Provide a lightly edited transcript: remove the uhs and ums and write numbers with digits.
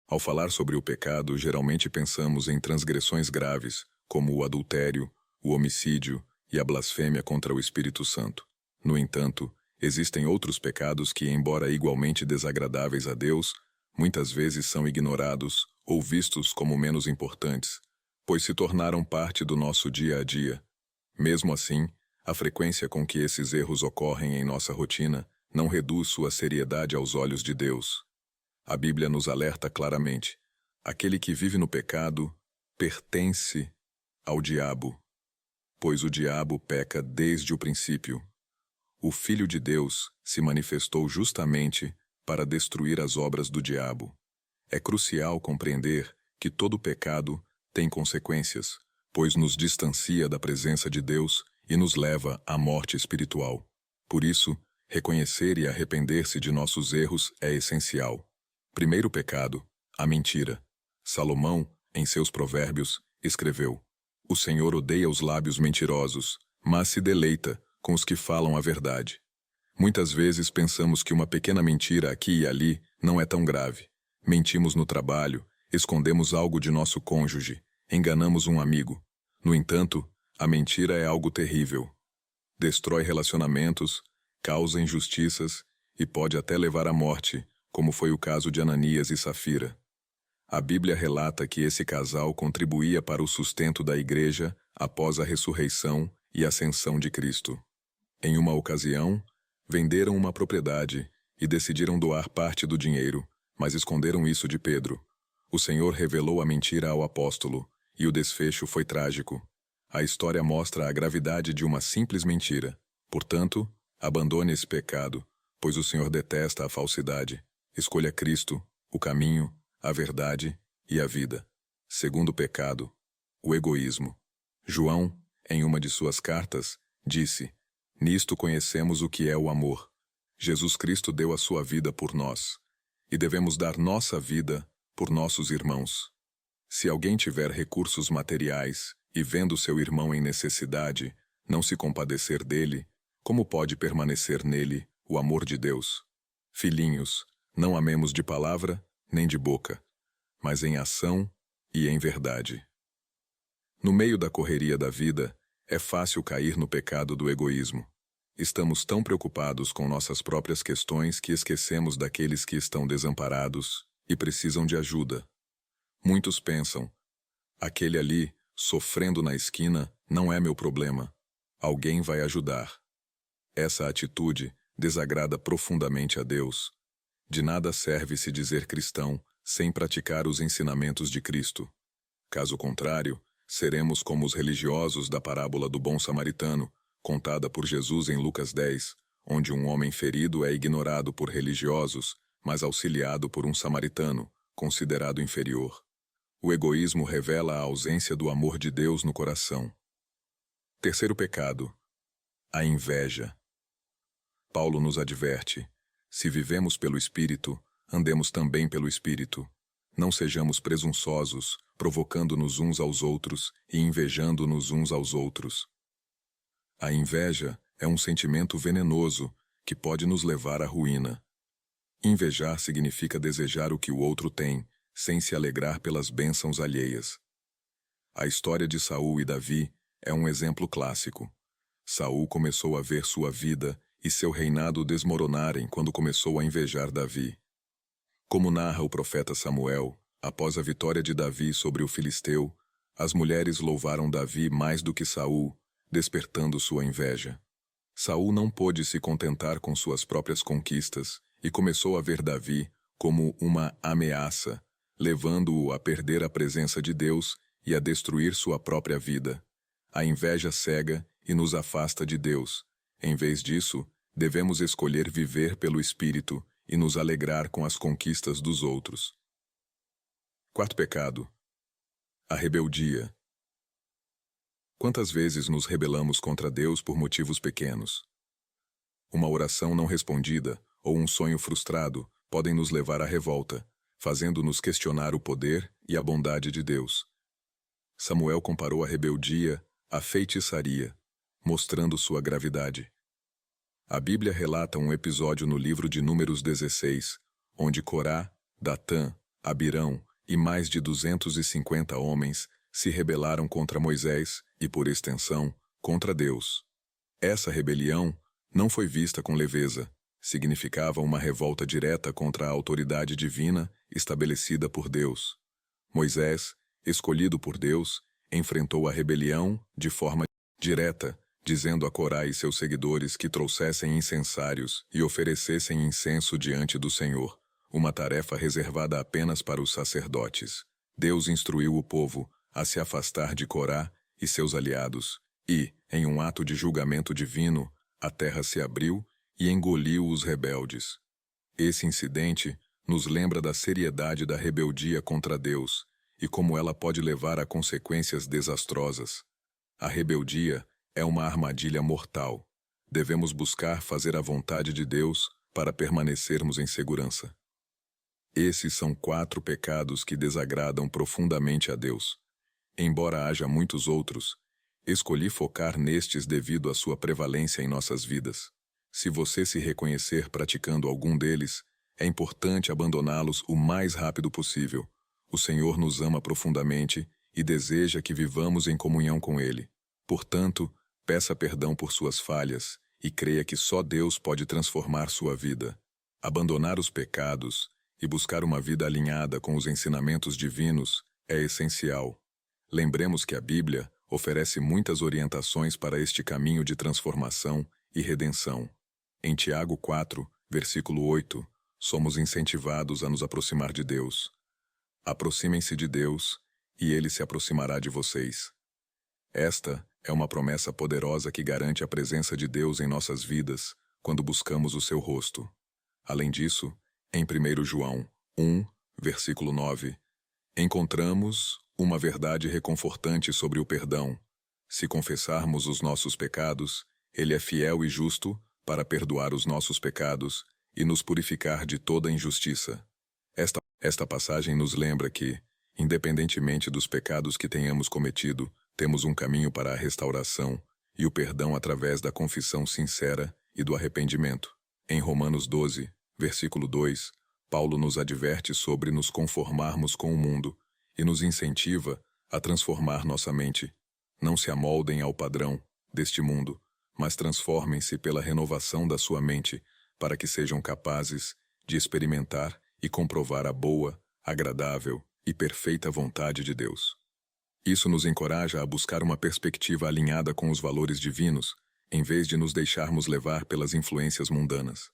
Ao falar sobre o pecado, geralmente pensamos em transgressões graves, como o adultério, o homicídio e a blasfêmia contra o Espírito Santo. No entanto, existem outros pecados que, embora igualmente desagradáveis a Deus, muitas vezes são ignorados ou vistos como menos importantes, pois se tornaram parte do nosso dia a dia. Mesmo assim, a frequência com que esses erros ocorrem em nossa rotina não reduz sua seriedade aos olhos de Deus. A Bíblia nos alerta claramente: aquele que vive no pecado pertence ao diabo, pois o diabo peca desde o princípio. O Filho de Deus se manifestou justamente para destruir as obras do diabo. É crucial compreender que todo pecado tem consequências, pois nos distancia da presença de Deus e nos leva à morte espiritual. Por isso, reconhecer e arrepender-se de nossos erros é essencial. Primeiro pecado, a mentira. Salomão, em seus provérbios, escreveu: O Senhor odeia os lábios mentirosos, mas se deleita com os que falam a verdade. Muitas vezes pensamos que uma pequena mentira aqui e ali não é tão grave. Mentimos no trabalho, escondemos algo de nosso cônjuge, enganamos um amigo. No entanto, a mentira é algo terrível. Destrói relacionamentos, causa injustiças e pode até levar à morte, como foi o caso de Ananias e Safira. A Bíblia relata que esse casal contribuía para o sustento da igreja após a ressurreição e ascensão de Cristo. Em uma ocasião, venderam uma propriedade e decidiram doar parte do dinheiro, mas esconderam isso de Pedro. O Senhor revelou a mentira ao apóstolo, e o desfecho foi trágico. A história mostra a gravidade de uma simples mentira. Portanto, abandone esse pecado, pois o Senhor detesta a falsidade. Escolha Cristo, o caminho, a verdade e a vida. Segundo pecado, o egoísmo. João, em uma de suas cartas, disse: Nisto conhecemos o que é o amor. Jesus Cristo deu a sua vida por nós, e devemos dar nossa vida por nossos irmãos. Se alguém tiver recursos materiais e vendo seu irmão em necessidade, não se compadecer dele, como pode permanecer nele o amor de Deus? Filhinhos, não amemos de palavra nem de boca, mas em ação e em verdade. No meio da correria da vida, é fácil cair no pecado do egoísmo. Estamos tão preocupados com nossas próprias questões que esquecemos daqueles que estão desamparados e precisam de ajuda. Muitos pensam: aquele ali, sofrendo na esquina, não é meu problema. Alguém vai ajudar. Essa atitude desagrada profundamente a Deus. De nada serve se dizer cristão sem praticar os ensinamentos de Cristo. Caso contrário, seremos como os religiosos da parábola do bom samaritano, contada por Jesus em Lucas 10, onde um homem ferido é ignorado por religiosos, mas auxiliado por um samaritano, considerado inferior. O egoísmo revela a ausência do amor de Deus no coração. Terceiro pecado, a inveja. Paulo nos adverte: se vivemos pelo Espírito, andemos também pelo Espírito. Não sejamos presunçosos, provocando-nos uns aos outros e invejando-nos uns aos outros. A inveja é um sentimento venenoso que pode nos levar à ruína. Invejar significa desejar o que o outro tem, sem se alegrar pelas bênçãos alheias. A história de Saul e Davi é um exemplo clássico. Saul começou a ver sua vida e seu reinado desmoronarem quando começou a invejar Davi. Como narra o profeta Samuel, após a vitória de Davi sobre o filisteu, as mulheres louvaram Davi mais do que Saul, despertando sua inveja. Saul não pôde se contentar com suas próprias conquistas e começou a ver Davi como uma ameaça, levando-o a perder a presença de Deus e a destruir sua própria vida. A inveja cega e nos afasta de Deus. Em vez disso, devemos escolher viver pelo Espírito e nos alegrar com as conquistas dos outros. Quarto pecado, a rebeldia. Quantas vezes nos rebelamos contra Deus por motivos pequenos? Uma oração não respondida ou um sonho frustrado podem nos levar à revolta, fazendo-nos questionar o poder e a bondade de Deus. Samuel comparou a rebeldia à feitiçaria, mostrando sua gravidade. A Bíblia relata um episódio no livro de Números 16, onde Corá, Datã, Abirão e mais de 250 homens se rebelaram contra Moisés e, por extensão, contra Deus. Essa rebelião não foi vista com leveza. Significava uma revolta direta contra a autoridade divina estabelecida por Deus. Moisés, escolhido por Deus, enfrentou a rebelião de forma direta, dizendo a Corá e seus seguidores que trouxessem incensários e oferecessem incenso diante do Senhor, uma tarefa reservada apenas para os sacerdotes. Deus instruiu o povo a se afastar de Corá e seus aliados, e, em um ato de julgamento divino, a terra se abriu e engoliu os rebeldes. Esse incidente nos lembra da seriedade da rebeldia contra Deus e como ela pode levar a consequências desastrosas. A rebeldia é uma armadilha mortal. Devemos buscar fazer a vontade de Deus para permanecermos em segurança. Esses são 4 pecados que desagradam profundamente a Deus. Embora haja muitos outros, escolhi focar nestes devido à sua prevalência em nossas vidas. Se você se reconhecer praticando algum deles, é importante abandoná-los o mais rápido possível. O Senhor nos ama profundamente e deseja que vivamos em comunhão com Ele. Portanto, peça perdão por suas falhas e creia que só Deus pode transformar sua vida. Abandonar os pecados e buscar uma vida alinhada com os ensinamentos divinos é essencial. Lembremos que a Bíblia oferece muitas orientações para este caminho de transformação e redenção. Em Tiago 4, versículo 8, somos incentivados a nos aproximar de Deus. Aproximem-se de Deus, e Ele se aproximará de vocês. Esta é uma promessa poderosa que garante a presença de Deus em nossas vidas quando buscamos o seu rosto. Além disso, em 1 João 1, versículo 9, encontramos uma verdade reconfortante sobre o perdão. Se confessarmos os nossos pecados, Ele é fiel e justo para perdoar os nossos pecados e nos purificar de toda injustiça. Esta passagem nos lembra que, independentemente dos pecados que tenhamos cometido, temos um caminho para a restauração e o perdão através da confissão sincera e do arrependimento. Em Romanos 12, versículo 2, Paulo nos adverte sobre nos conformarmos com o mundo e nos incentiva a transformar nossa mente. Não se amoldem ao padrão deste mundo, mas transformem-se pela renovação da sua mente para que sejam capazes de experimentar e comprovar a boa, agradável e perfeita vontade de Deus. Isso nos encoraja a buscar uma perspectiva alinhada com os valores divinos, em vez de nos deixarmos levar pelas influências mundanas.